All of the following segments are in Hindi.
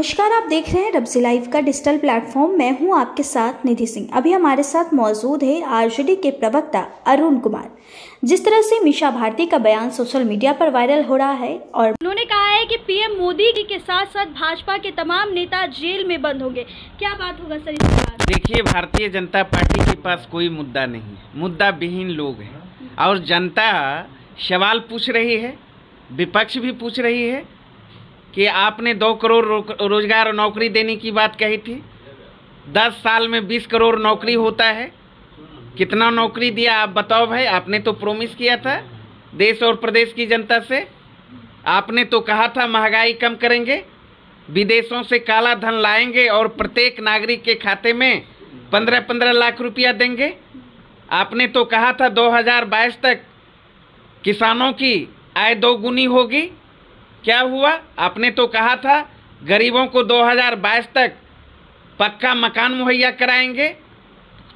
नमस्कार, आप देख रहे हैं रब्ज़ी लाइव का डिजिटल प्लेटफॉर्म। मैं हूं आपके साथ निधि सिंह। अभी हमारे साथ मौजूद है आरजेडी के प्रवक्ता अरुण कुमार। जिस तरह से मीसा भारती का बयान सोशल मीडिया पर वायरल हो रहा है और उन्होंने कहा है कि पीएम मोदी के साथ साथ भाजपा के तमाम नेता जेल में बंद होंगे, क्या बात होगा सर इस पर? देखिए, भारतीय जनता पार्टी के पास कोई मुद्दा नहीं है, मुद्दा विहीन लोग हैं और जनता सवाल पूछ रही है, विपक्ष भी पूछ रही है कि आपने 2 करोड़ रोजगार और नौकरी देने की बात कही थी। 10 साल में 20 करोड़ नौकरी होता है, कितना नौकरी दिया आप बताओ भाई? आपने तो प्रॉमिस किया था देश और प्रदेश की जनता से। आपने तो कहा था महंगाई कम करेंगे, विदेशों से काला धन लाएंगे और प्रत्येक नागरिक के खाते में 15-15 लाख रुपया देंगे। आपने तो कहा था 2022 तक किसानों की आय 2 गुनी होगी। क्या हुआ? आपने तो कहा था गरीबों को 2022 तक पक्का मकान मुहैया कराएंगे,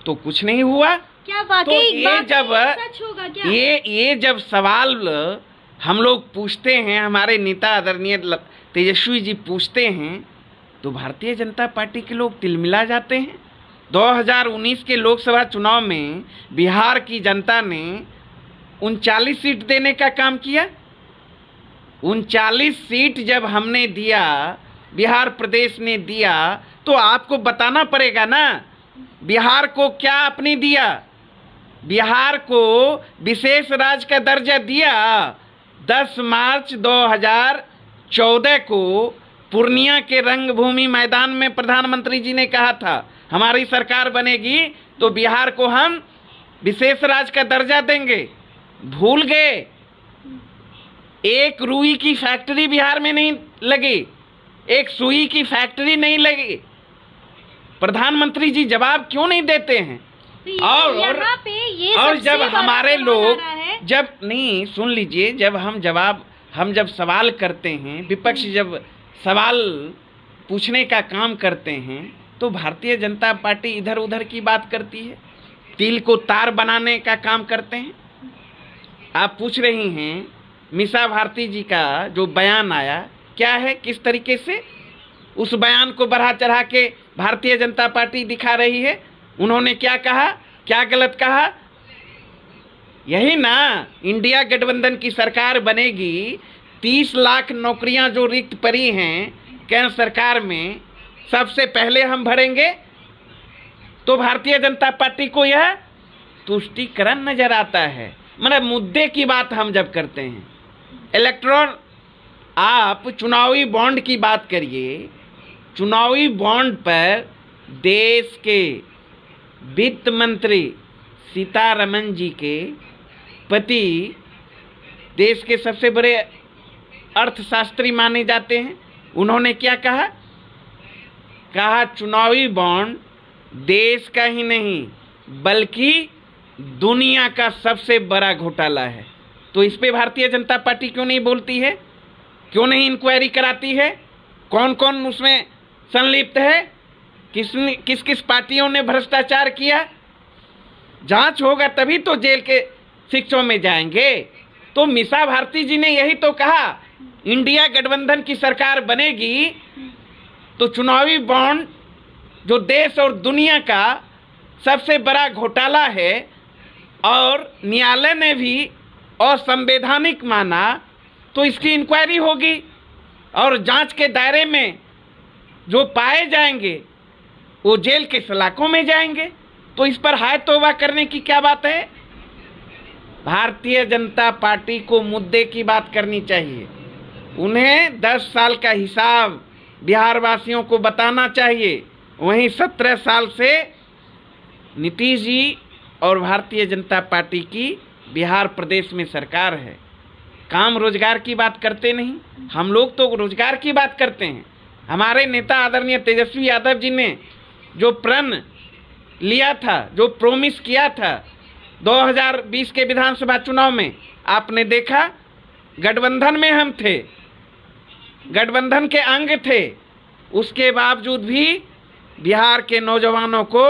तो कुछ नहीं हुआ। क्या वाकई तो ये जब सच होगा क्या? ये जब सवाल हम लोग पूछते हैं, हमारे नेता आदरणीय तेजस्वी जी पूछते हैं, तो भारतीय जनता पार्टी के लोग तिलमिला जाते हैं। 2019 के लोकसभा चुनाव में बिहार की जनता ने 39 सीट देने का काम किया। 39 सीट जब हमने दिया, बिहार प्रदेश ने दिया, तो आपको बताना पड़ेगा ना बिहार को क्या आपने दिया। बिहार को विशेष राज्य का दर्जा दिया। 10 मार्च 2014 को पूर्णिया के रंगभूमि मैदान में प्रधानमंत्री जी ने कहा था हमारी सरकार बनेगी तो बिहार को हम विशेष राज्य का दर्जा देंगे। भूल गए? एक रुई की फैक्ट्री बिहार में नहीं लगी, एक सुई की फैक्ट्री नहीं लगी। प्रधानमंत्री जी जवाब क्यों नहीं देते हैं? और जब हमारे लोग जब नहीं सुन लीजिए, जब हम जब सवाल करते हैं, विपक्ष जब सवाल पूछने का काम करते हैं, तो भारतीय जनता पार्टी इधर उधर की बात करती है, तिल को तार बनाने का काम करते हैं। आप पूछ रही हैं मीसा भारती जी का जो बयान आया क्या है, किस तरीके से उस बयान को बढ़ा चढ़ा के भारतीय जनता पार्टी दिखा रही है। उन्होंने क्या कहा, क्या गलत कहा? यही ना, इंडिया गठबंधन की सरकार बनेगी, 30 लाख नौकरियां जो रिक्त पड़ी हैं केंद्र सरकार में, सबसे पहले हम भरेंगे। तो भारतीय जनता पार्टी को यह तुष्टीकरण नजर आता है। मतलब मुद्दे की बात हम जब करते हैं, इलेक्ट्रॉन, आप चुनावी बॉन्ड की बात करिए। चुनावी बॉन्ड पर देश के वित्त मंत्री सीतारमण जी के पति देश के सबसे बड़े अर्थशास्त्री माने जाते हैं। उन्होंने क्या कहा? कहा चुनावी बॉन्ड देश का ही नहीं बल्कि दुनिया का सबसे बड़ा घोटाला है। तो इस पे भारतीय जनता पार्टी क्यों नहीं बोलती है? क्यों नहीं इंक्वायरी कराती है? कौन कौन उसमें संलिप्त है? किस किस पार्टियों ने भ्रष्टाचार किया? जांच होगा तभी तो जेल के शिक्षों में जाएंगे। तो मीसा भारती जी ने यही तो कहा, इंडिया गठबंधन की सरकार बनेगी तो चुनावी बॉन्ड जो देश और दुनिया का सबसे बड़ा घोटाला है और न्यायालय ने भी असंवैधानिक माना, तो इसकी इंक्वायरी होगी और जांच के दायरे में जो पाए जाएंगे वो जेल के सलाखों में जाएंगे। तो इस पर हाय तौबा करने की क्या बात है? भारतीय जनता पार्टी को मुद्दे की बात करनी चाहिए। उन्हें 10 साल का हिसाब बिहार वासियों को बताना चाहिए। वहीं 17 साल से नीतीश जी और भारतीय जनता पार्टी की बिहार प्रदेश में सरकार है। काम रोजगार की बात करते नहीं। हम लोग तो रोजगार की बात करते हैं। हमारे नेता आदरणीय तेजस्वी यादव जी ने जो प्रण लिया था, जो प्रॉमिस किया था 2020 के विधानसभा चुनाव में, आपने देखा गठबंधन में हम थे, गठबंधन के अंग थे, उसके बावजूद भी बिहार के नौजवानों को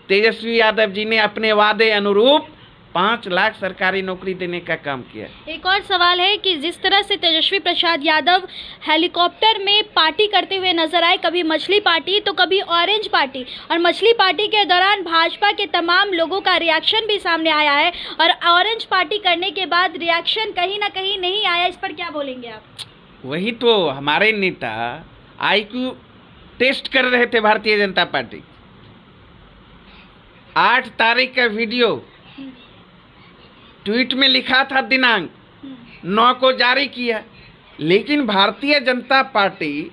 तेजस्वी यादव जी ने अपने वादे अनुरूप 5 लाख सरकारी नौकरी देने का काम किया। एक और सवाल है कि जिस तरह से तेजस्वी प्रसाद यादव हेलीकॉप्टर में पार्टी करते हुए नजर आए, कभी मछली पार्टी तो कभी ऑरेंज पार्टी, और मछली पार्टी के दौरान भाजपा के तमाम लोगों का रिएक्शन भी सामने आया है, और ऑरेंज पार्टी करने के बाद रिएक्शन कहीं ना कहीं नहीं आया, इस पर क्या बोलेंगे आप? वही तो हमारे नेता IQ टेस्ट कर रहे थे भारतीय जनता पार्टी। 8 तारीख का वीडियो ट्वीट में लिखा था, दिनांक 9 को जारी किया, लेकिन भारतीय जनता पार्टी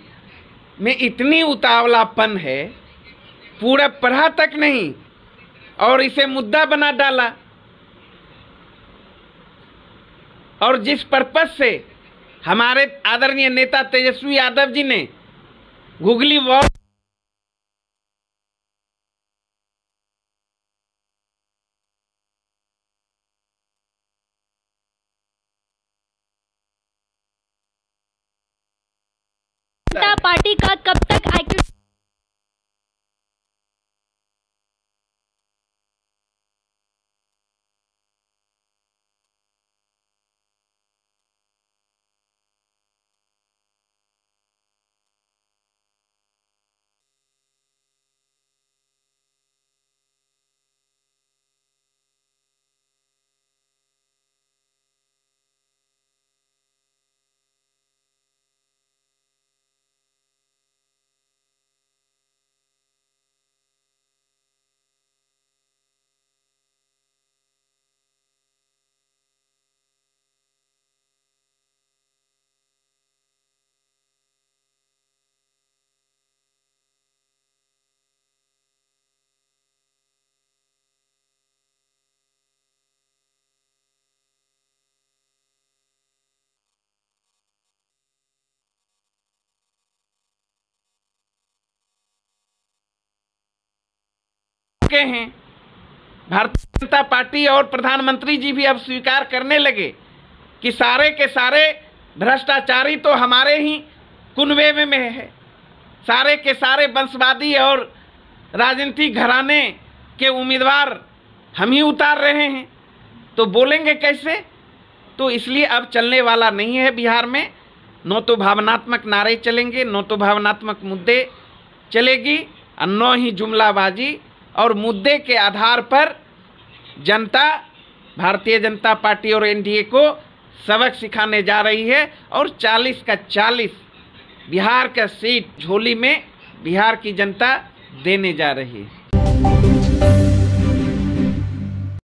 में इतनी उतावलापन है, पूरा पढ़ा तक नहीं और इसे मुद्दा बना डाला। और जिस पर्पस से हमारे आदरणीय नेता तेजस्वी यादव जी ने गूगली वॉर जनता पार्टी का कब तक IQ के हैं? भारतीय जनता पार्टी और प्रधानमंत्री जी भी अब स्वीकार करने लगे कि सारे के सारे भ्रष्टाचारी तो हमारे ही कुनबे में है, सारे के सारे वंशवादी और राजनीतिक घराने के उम्मीदवार हम ही उतार रहे हैं, तो बोलेंगे कैसे? तो इसलिए अब चलने वाला नहीं है बिहार में, न तो भावनात्मक नारे चलेंगे, न तो भावनात्मक मुद्दे चलेगी, और न ही जुमलाबाजी, और मुद्दे के आधार पर जनता भारतीय जनता पार्टी और NDA को सबक सिखाने जा रही है, और 40 का 40 बिहार का सीट झोली में बिहार की जनता देने जा रही है।